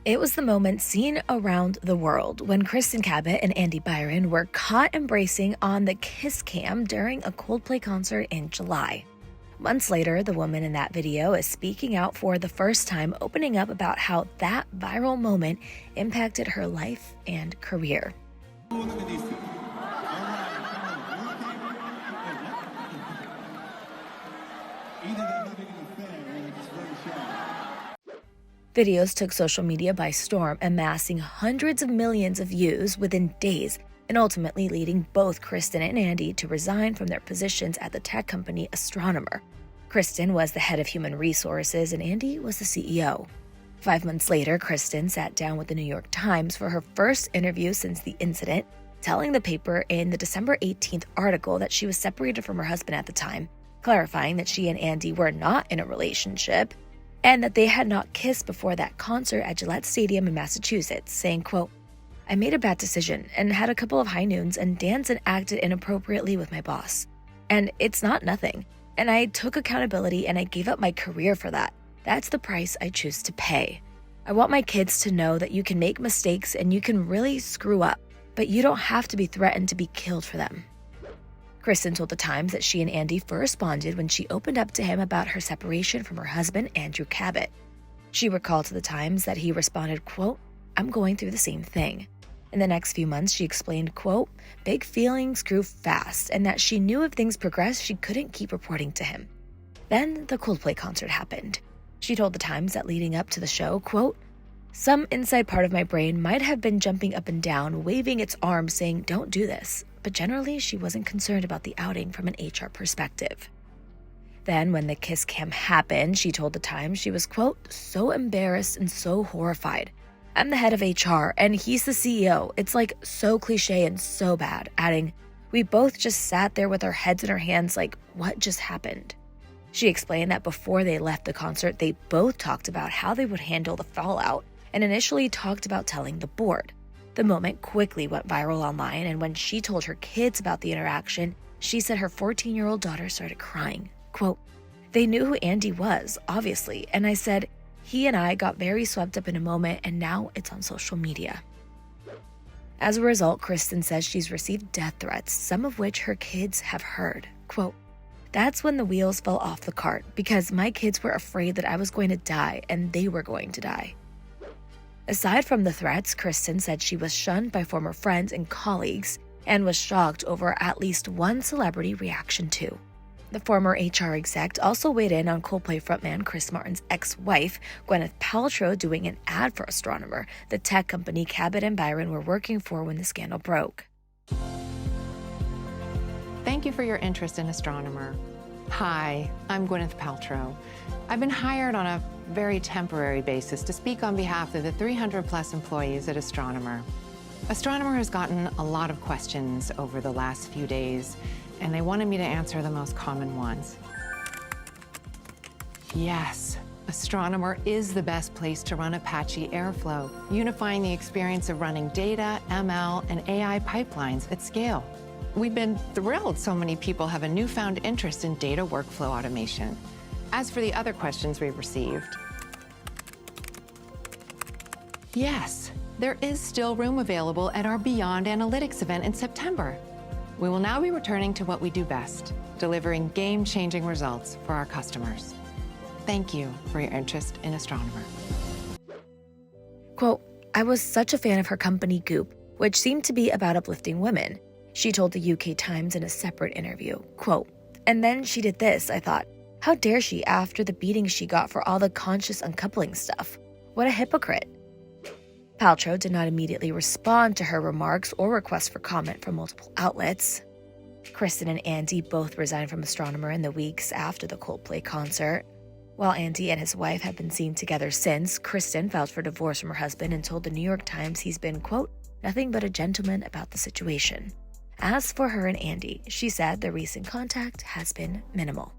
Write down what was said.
It was the moment seen around the world when Kristin Cabot and Andy Byron were caught embracing on the kiss cam during a Coldplay concert in July. Months later, the woman in that video is speaking out for the first time, opening up about how that viral moment impacted her life and career. Videos took social media by storm, amassing hundreds of millions of views within days, and ultimately leading both Kristin and Andy to resign from their positions at the tech company Astronomer. Kristin was the head of human resources and Andy was the CEO. 5 months later, Kristin sat down with the New York Times for her first interview since the incident, telling the paper in the December 18th article that she was separated from her husband at the time, clarifying that she and Andy were not in a relationship, and that they had not kissed before that concert at Gillette Stadium in Massachusetts, saying, quote, "I made a bad decision and had a couple of high noons and danced and acted inappropriately with my boss. And it's not nothing. And I took accountability and I gave up my career for that. That's the price I choose to pay. I want my kids to know that you can make mistakes and you can really screw up, but you don't have to be threatened to be killed for them." Kristin told the Times that she and Andy first bonded when she opened up to him about her separation from her husband, Andrew Cabot. She recalled to the Times that he responded, quote, "I'm going through the same thing." In the next few months, she explained, quote, "Big feelings grew fast and that she knew if things progressed, she couldn't keep reporting to him." Then the Coldplay concert happened. She told the Times that leading up to the show, quote, "Some inside part of my brain might have been jumping up and down, waving its arms saying, 'Don't do this.' But generally, she wasn't concerned about the outing from an HR perspective." Then, when the kiss cam happened, she told the Times she was, quote, "so embarrassed and so horrified. I'm the head of HR, and he's the CEO. It's like so cliche and so bad," adding, "We both just sat there with our heads in our hands like, what just happened?" She explained that before they left the concert, they both talked about how they would handle the fallout and initially talked about telling the board. The moment quickly went viral online, and when she told her kids about the interaction, she said her 14-year-old daughter started crying. Quote, "They knew who Andy was, obviously, and I said, he and I got very swept up in a moment, and now it's on social media." As a result, Kristin says she's received death threats, some of which her kids have heard. Quote, "That's when the wheels fell off the cart, because my kids were afraid that I was going to die, and they were going to die." Aside from the threats, Kristin said she was shunned by former friends and colleagues and was shocked over at least one celebrity reaction too. The former HR exec also weighed in on Coldplay frontman Chris Martin's ex-wife, Gwyneth Paltrow, doing an ad for Astronomer, the tech company Cabot and Byron were working for when the scandal broke. Thank you for your interest in Astronomer. Hi, I'm Gwyneth Paltrow. I've been hired on a very temporary basis to speak on behalf of the 300-plus employees at Astronomer. Astronomer has gotten a lot of questions over the last few days, and they wanted me to answer the most common ones. Yes, Astronomer is the best place to run Apache Airflow, unifying the experience of running data, ML, and AI pipelines at scale. We've been thrilled so many people have a newfound interest in data workflow automation. As for the other questions we've received, yes, there is still room available at our Beyond Analytics event in September. We will now be returning to what we do best, delivering game-changing results for our customers. Thank you for your interest in Astronomer. Quote, "I was such a fan of her company Goop, which seemed to be about uplifting women," she told the UK Times in a separate interview. Quote, "And then she did this, I thought, how dare she after the beating she got for all the conscious uncoupling stuff? What a hypocrite." Paltrow did not immediately respond to her remarks or requests for comment from multiple outlets. Kristin and Andy both resigned from Astronomer in the weeks after the Coldplay concert. While Andy and his wife have been seen together since, Kristin filed for divorce from her husband and told the New York Times he's been, quote, "nothing but a gentleman about the situation." As for her and Andy, she said the recent contact has been minimal.